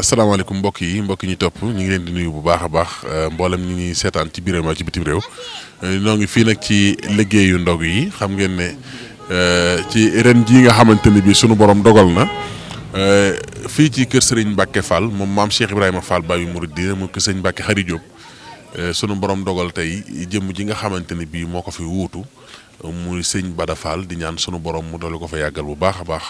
asalaamaaleykum mbokk yi ñu topp ñu ngi leen di nuyu bu baax a baax mboolem ñi ñuy seetaan ci biir ci bitim réew ñoo ngi fii nag ci liggéeyu ndog yi xam ngeen ne ci ren jii nga xamante ni bii sunu borom dogal na fii ci kër Serigne Mbacke Fall moom maam Cheikh Ibrahima Fall Baye Mouridina mu kër Serigne Mbacke Xari Diop sunu borom dogal tey jëmm ji nga xamante ni bii moo ko fi wuutu muy sëñ Bada Fall di ñaan sunu borom mu dolli ko fa yàggal bu baax a baax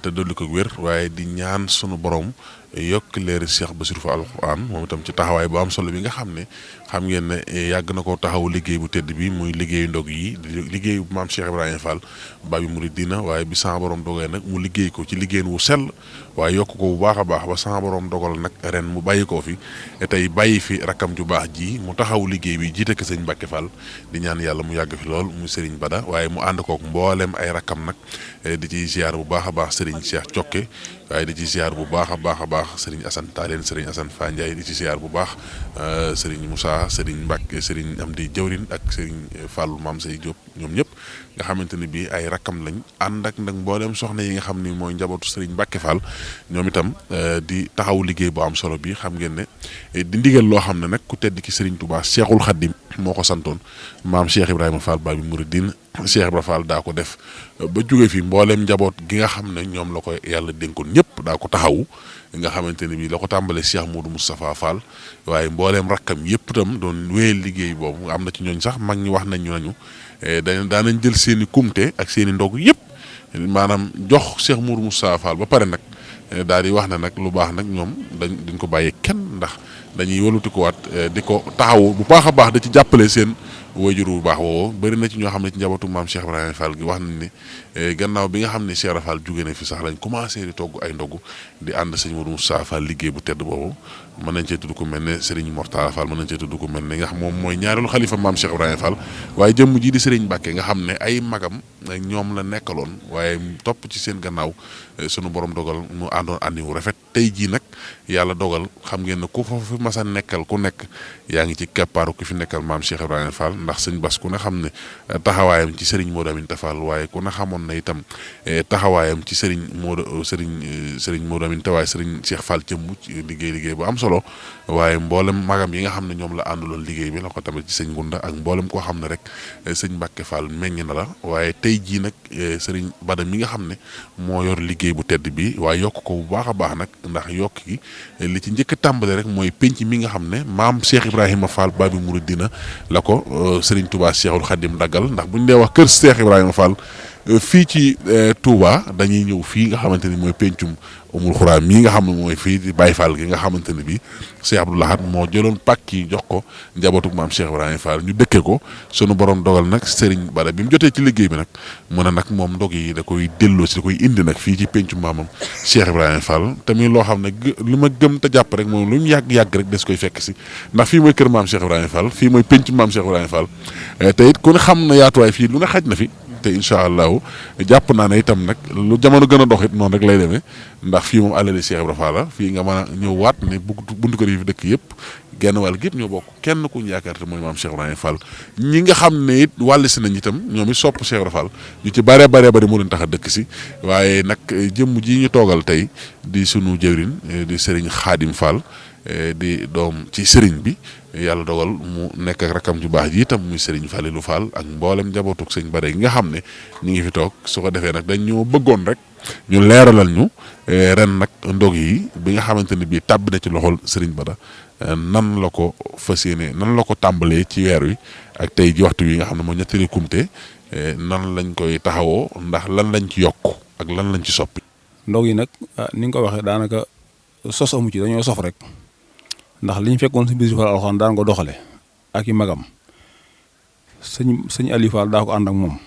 te dolli ko wér waaye di ñaan sunu borom yokk leeri Cheikh Bassirou Fall Alxuraan moom itam ci taxawaay bu am solo bi nga xam ne xam ngeen ne yàgg na ko taxawu liggéey bu tedd bi muy liggéeyu ndog yi liggéeyu maam Cheikh Ibrahima Fall Baye Mouridina waaye bi sama borom dogee nag mu liggéey ko ci liggéeyin wu sell waaye yokk ko bu baax a baax ba sama borom dogal nag ren mu bàyyi koo fi tey bàyyi fi rakkam ju baax ji mu taxawu liggéey bi jiite ko sëñ Mbacke Fall di ñaan yàlla mu yàgg fi lool mu Serigne Bada waaye mu ànd kook mboolem ay rakkam nag di ci ziar bu baax a baax Serigne Cheikh Cokke waaye di ci ziar bu baax a baax Serigne Assane Taaleen Serigne Assane Fa Ndiaye di ci ziar bu baax Serigne Moussa Serigne Mbacke Serigne Amdi Jawrin ak Serigne Fallou Mame Sey Diop ñoom ñëpp nga xamante ni bii ay rakkam lañ ànd ak nag mboolem soxna yi nga xam ni mooy njabootu Serigne Mbacke Fall ñoom itam di taxawu liggéey bu am solo bi xam ngeen ne di ndigal loo xam ne nag ku tedd ki Serigne Touba Cheikhul Khadim moo ko santoon maam Cheikh Ibrahima Fall Baye Mouridina Cheikh Ibrahima Fall daa ko def ba jóge fi mbooleem njaboot gi nga xam ne ñoom la ko yàlla dénkoon ñëpp daa ko taxawu nga xamante ne bii la ko tàmbalee Cheikh Moudou Moustapha Fall waaye mbooleem rakkam yëpp itam doon wéyal liggéey boobu am na ci ñooñ sax mag ñi wax nañ nañu daanañ jël seen i kumte ak seen i ndog yëpp maanaam jox Cheikh Moudou Moustapha Fall ba pare nag daal di wax ne nag lu baax nag ñoom duñ ko bàyyee kenn ndax dañuy wëlbatikuwaat di ko taxawu bu baax a baax da ci jàppale seen wayjur bu baax woowu bëri na ci ñoo xam ne ci njabootu maam Cheikh Ibrahima Fall gi wax nañ ne gannaaw bi nga xam ne Cheikh Ibrahima Fall jóge na fi sax lañ commencé di togg ay ndogu di ànd sëñ Moudou Moustapha Fall liggéey bu tedd boobu mën nañ cee tudd ko mel ne Serigne Mortala Fall mën nañ cee tudd ko mel ne nga xam moom mooy ñaareelu xalifa maam Cheikh Ibrahima Fall waaye jëmm ji di Serigne Mbacke nga xam ne ay magam ñoom la nekkaloon waaye topp ci seen gannaaw sunu borom dogal mu àndoon àndi wu rafet tey jii nag yàlla dogal xam ngeen ne ku fa fi mas a nekkal ku nekk yaa ngi ci keppaaru ki fi nekkal maam Cheikh Ibrahima Fall ndax sëñ Bass ku ne xam ne taxawaayam ci Serigne Modou Aminta Fall waaye ku ne xamoon na itam taxawaayam ci Serigne Modou Aminta waaye Serigne Cheikh Fall cëmmu ci liggéey bu am solo waaye mboolem magam yi nga xam ne ñoom la àndaloon liggéey bi la ko tamit ci sëñ Gunda ak mboolem koo xam ne rek sëñ Mbacke Fall meññ na la waaye tey jii nag Serigne Bada mi nga xam ne moo yor liggéey bu tedd bi waaye yokk ko bu baax a baax nag ndax yokk gi li ci njëkk a tàmbale rek mooy penc mi nga xam ne maam Cheikh Ibrahima Fall Baye Mouridina la ko Serigne Touba Cheikhul Khadim daggal ndax bu ñu dee wax kër Cheikh Ibrahima Fall fii ci Touba dañuy ñëw fii nga xamante ni mooy pencum Umul Xuraa mii nga xam ne mooy fii di Baye Fall gi nga xamante ne bii Cheikh Abdou Lahad moo jëloon pàkk yi jox ko njabootu maam Cheikh Ibrahima Fall ñu dëkkee ko sunu borom dogal nag Serigne Bada bi mu jotee ci liggéey bi nag mu ne nag moom ndog yi da koy delloo si da koy indi nag fii ci pencum maamam Cheikh Ibrahima Fall tamit loo xam ne li ma gëm te jàpp rek moom lu mu yàgg rek des koy fekk si ndax fii mooy kër maam Cheikh Ibrahima Fall fii mooy pencum maam Cheikh Ibrahima Fall te it ku ne xam na yaatuwaay fii lu ne xaj na fi. te incha allahu jàpp naa ne itam nag lu jamono gën a dox it noonu rek lay demee ndax fii moom alali Cheikh Ibrahima Fall la fii nga mën a ñëw waat ne buntu kër yi fi dëkk yëpp genn wàll gi yëpp ñoo bokk kenn ku ñu yaakaar te mooy maam Cheikh Ibrahima Fall ñi nga xam ne it wàll si nañ itam ñoom it sopp Cheikh Ibrahima Fall ñu ci bare moo leen tax a dëkk si waaye nag jëmm ji ñu toogal tey di sunu jëwrin di Serigne Khadim Fall di doom ci Serigne bi yàlla dogal mu nekk ak rakam ju baax ji itam muy Serigne Fallilou Fall ak mboolem njabootuk sëñ Bada gi nga xam ne ñu ngi fi toog su ko defee nag dañ ñoo bëggoon rek ñu leeralal ñu ren nag ndog yi bi nga xamante ne bii tàbbi na ci loxol Serigne Bada nan la ko fas yéene nan la ko tàmbalee ci weer wi ak tey ji waxtu wi nga xam ne moo ñettali kumte nan lañ koy taxawoo ndax lan lañ ci yokk ak lan lañ ci soppi. ndog yi nag ni nga ko waxee daanaka sos amu ci dañoo sof rek. ndax li ñu fekkoon si biir Fall Alxuraan daan ko doxale ak i magam sëñ Aliou Fall daa ko ànd ak moom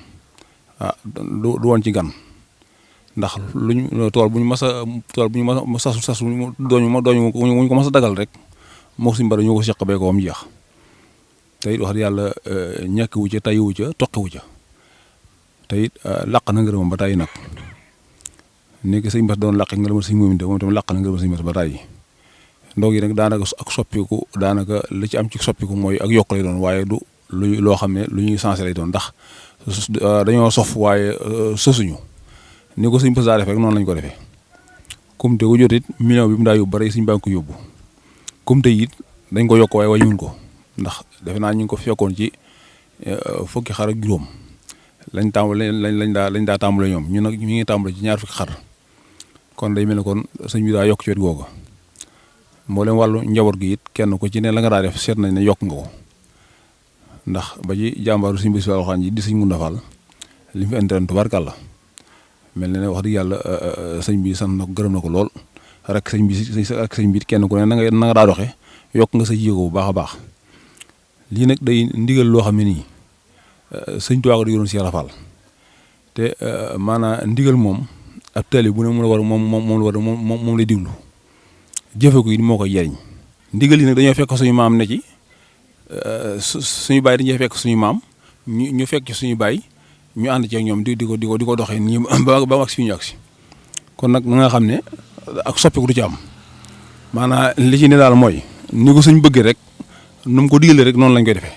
du woon ci gan ndax tool bu ñu mas a sas dooñu ko mas a dagal rek moo suñu bari ñoo ko seq bee ko am jeex te it wax dëgg yàlla ñàkk wu ca tayiwu ca toqiwu ca te it laq na ngërëmam ba tàyyi nag ni ko sëñ Bass doon laqe ngërëmal sëñ Mominta moom tam laq na ngërëmal sëñ Bass ba tàyyi ndog yi nag daanaka ak soppiku daanaka li ci am ci soppiku mooy ak yokk lay doon waaye du loo xam ne lu ñuy sensé lay doon ndax dañoo sof waaye sosuñu ni ko sëñ Bass daa def rek noonu lañ ko defee comme te wu jot it million bi mu daa yóbbu bari suñ baa ngi ko yóbbu comme te it dañ ko yokk waaye wàññiwuñ ko ndax defe naa ñu ngi ko fekkoon ci fukki xar ak juróom lañ daa tàmbale ñoom ñun nag ñu ngi tàmbale ci ñaar fukki xar kon day mel ne kon sëñ bi daa yokk ci wet googu mboolem wàllu njaboot gi it kenn ko ci ne la nga daa def seet nañ ne yokk nga ko ndax ba ci jàmbaaru sëñ Bass Alxuraan ji di sëñ Mounda Fall li mu fi indi ren tubaarkàlla mel na ne wax dëgg yàlla sëñ bi sant na ko gërëm na ko lool rek sëñ bi kenn ku ne na nga daa doxee yokk nga sa jéego bu baax a baax lii nag day ndigal loo xam ne nii sëñ Tuubaa ko di yoroon si Yàlla Fall te maanaam ndigal moom ab taalibe bu ne moom lay diglu jëfe ko it moo koy jariñ ndigal yi nag dañoo fekk suñu maam ne ci suñu baay dañuy fekk suñu maam ñu fekk ci suñu baay ñu ànd ci ak ñoom di ko doxee nii ba mu agsi fi ñu agsi kon nag na nga xam ne ak soppiku du ci am maanaam li ci ne daal mooy ni ko suñ bëggee rek nu mu ko digalee rek noonu lañ koy defee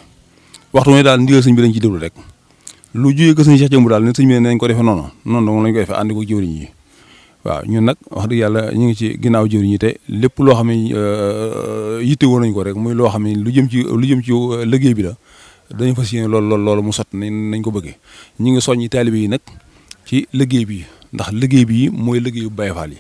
waxtu ne daal ndigal sëñ bi lañ ci déglu rek lu juyee ko sëñ Cheikh Jëmbu daal ne sëñ bi nañ ko defee noonu dong lañ koy defee ànd ko jëwriñ yi waaw ñun nag wax dëgg yàlla ñu ngi ci ginnaaw jëwriñ yi te lépp loo xam ne yitte woon nañ ko rek muy loo xam ne lu jëm ci liggéey bi la dañu fas yéene loolu mu sot nañ ko bëggee ñu ngi soññi taalibe yi nag ci liggéey bi ndax liggéey bi mooy liggéeyu Baye Fall yi.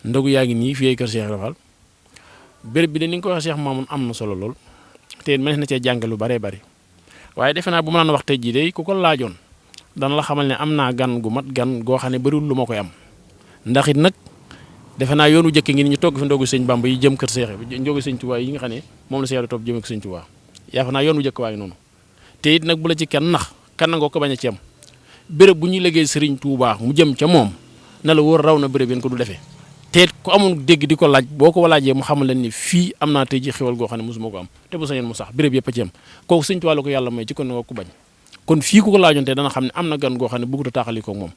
ndogu yaa ngi nii fii ay kër Cheikh Ibra Fall béréb bi de ni nga ko waxee Cheikh Mamoun am na solo lool te mënees na cee jànge lu bëree bëri waaye defe naa bu ma naan wax tey jii de ku ko laajoon dana la xamal ne am naa gan gu mat gan goo xam ne bëriwul lu ma koy am ndax it nag defe naa yoonu jëkk ngi ñu togg fi ndogu sëñ Bamba yi jëm kër Cheikh ndogu sëñ Touba yi nga xam ne moom la Cheikh di topp jëm ak sëñ Touba yaakaar naa yoonu jëkk waaye noonu te it nag bu la ci kenn nax kan nga ko bañ a ci am béréb bu ñuy liggéey Serigne Touba mu jëm ca moom na la wóor raw na béréb yéen ko du defee te ku amul dégg di ko laaj boo ko laajee mu xamal leen ni fii am naa tey ji xewal goo xam ne mosuma ko am te bu sañoon mu sax béréb yëpp a ci am kooku Sëñ Tuubaa la ko yàlla may ci kon nga ko bañ kon fii ku ko laajoon te dana xam ne am na gan goo xam ne bëggut a taaxali ko moom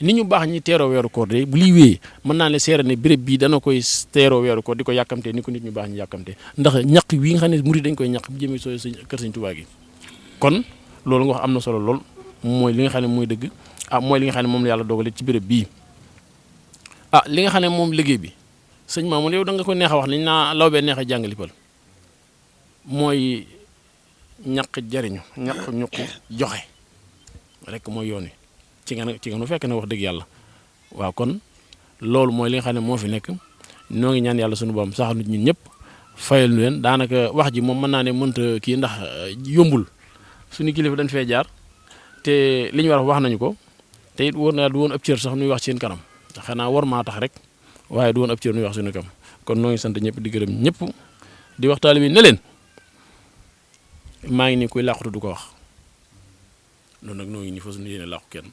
ni ñu baax ñi teeroo weeru koor de bu liy wéyee mën naa ne seere ne béréb bii dana koy teeroo weeru koor di ko yàkkamtee ni ko nit ñu baax ñi yàkkamtee ndax ñaq wi nga xam ne murid dañ koy ñaq bu jëmee soo kër Sëñ Tuubaa gi kon loolu nga wax am na solo lool mooy li nga xam ne mooy dëgg mooy li nga xam ne moom la yàlla dogalee ci béréb bii li nga xam ne moom liggéey bi sëñ Mamoun yow da nga ko neex a wax liñ naa law bee neex a jàngali pël mooy ñaq jariñu ñaq ñuq joxe rek mooy yoon wi ci nga nu fekk ne wax dëgg yàlla waaw kon loolu mooy li nga xam ne moo fi nekk noo ngi ñaan yàlla suñu borom sax nit ñun ñëpp fayal nu leen daanaka wax ji moom mën naa ne mënta kii ndax yombul suñu kilifa dañ fee jaar te li ñu war a wax nañu ko te it wóor na du woon ab cër sax nuy wax seen kanam xanaa war maa tax rek waaye du woon ab cër nuy wax suñu kam kon noo ngi sant ñëpp di gërëm ñëpp di wax taalibe bi ne leen maa ngi nii kuy làqutu du ko wax noonu nag noo ngi nii fa suñu yéene làqu kenn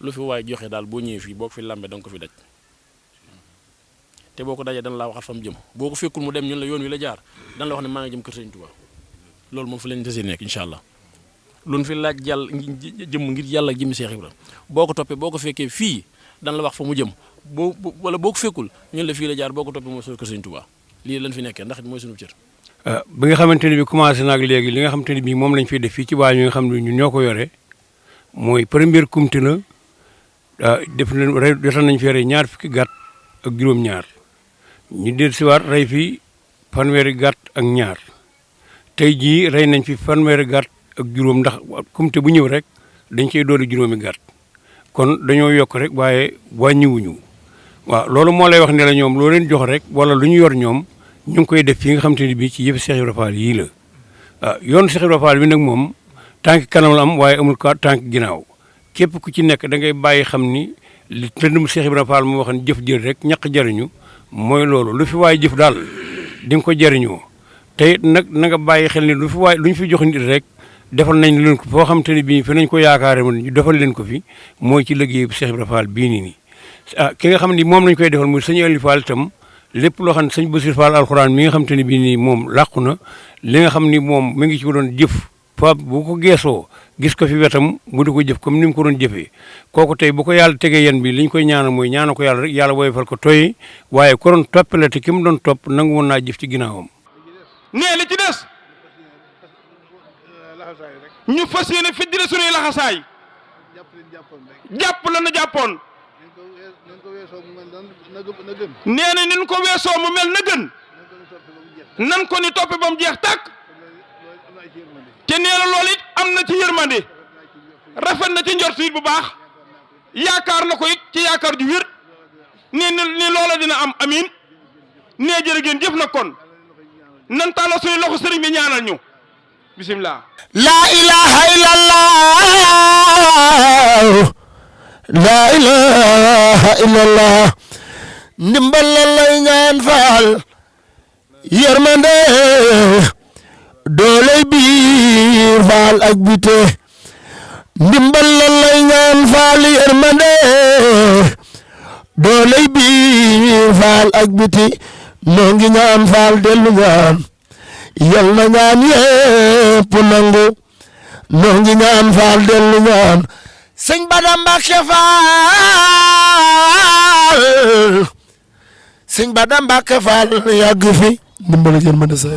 lu fi waaye joxe daal boo ñëwee fii boo ko fi làmbee da nga ko fi daj te boo ko dajee dana laa waxat fa mu jëm boo ko fekkul mu dem ñun la yoon wi la jaar dana la wax ne maa ngi jëm kër Sëñ Tuubaa loolu moom fi lañ desee nekk incha allah luñ fi laaj jàll jëm ngir yàlla jëmmi Cheikh Ibra boo ko toppee boo ko fekkee fii dana la wax fa mu jëm wala boo ko fekkul ñun la fii la jaar boo ko toppee mooy kër Sëñ Tuubaa lii lañ fi nekkee ndax it mooy suñu cër. bi nga xamante ne bi commencé naag léegi li nga xamante ne bii moom lañ fiy def fii ci waa ñi nga xam ne ñun ñoo ko yore mooy première comité la def leen jotoon nañ fi rey ñaar fukki gàtt ak juróom-ñaar ñu del siwaat rey fi fanweeri gàtt ak ñaar tey jii rey nañ fi fanweeri gàtt ak juróom ndax comité bu ñëw rek dañ cey dooli juróomi gàtt kon dañoo yokk rek waaye wàññiwuñu waaw loolu moo lay wax ne la ñoom loo leen jox rek wala lu ñu yor ñoom ñu ngi koy def fi nga xamante ne bii ci yëpp Cheikh Ibra Fall yii la waaw yoonu Cheikh Ibra Fall bi nag moom tànk kanam la am waaye amul ko tànk ginnaaw képp ku ci nekk da ngay bàyyi xam ni li tëndum Cheikh Ibra Fall mu waxoon jëf jël rek ñaq jariñu mooy loolu lu fi waay jëf daal di nga ko jariñoo te it nag na nga bàyyi xel ni lu ñu fi jox nit rek defal nañ leen ko foo xamante ne bii fi nañ ko yaakaare woon ñu defal leen ko fi mooy ci liggéey bu Cheikh Ibra Fall bii nii ki nga xam ni moom lañ koy defal muy sëñ Aliou Fall itam lépp loo xam ne sëñ Bassirou Fall alxuraan mi nga xamante ne bii nii moom làqu na li nga xam ni moom mi ngi ci doon jëf fa bu ko geesoo gis ko fi wetam mu di ko jëf comme ni mu ko doon jëfee kooku tey bu ko yàlla tegee yan bi li ñu koy ñaanal mooy ñaanal ko yàlla rek yàlla woyofal ko tooy waaye ko doon toppale te ki mu doon topp nangu woon naa jëf ci ginnaawam. nee li ci des ñu fas yéene fiddile suñuy laxasaay jàpp la na jàppoon nee na nin ko weesoo mu mel na gën nan ko ni toppe ba mu jeex tàkk te nee na loolu it am na ci yërmande rafet na ci njort it bu baax yaakaar na ko it ci yaakaar ju wér nee ni loola dina am amin nee jërë ngeen jëf na kon nan tàlla suñu loxo sëriñ bi ñaanal ñu bismillah la ilaha illallah la ilaha illallah ndimbal la lay ñaan faal yërmande dooley biir faal ak bite ndimbal la lay ñaan faal yërmande dooley biir faal ak biti noo ngi ñaan faal dellu ñaan yal na ñaan yépp nangu noo ngi ñaan faal dellu ñaan sëñ Bada Mbàkke Faal sëñ Bada Mbàkke Faal yàgg fi ndimbal yërmande sa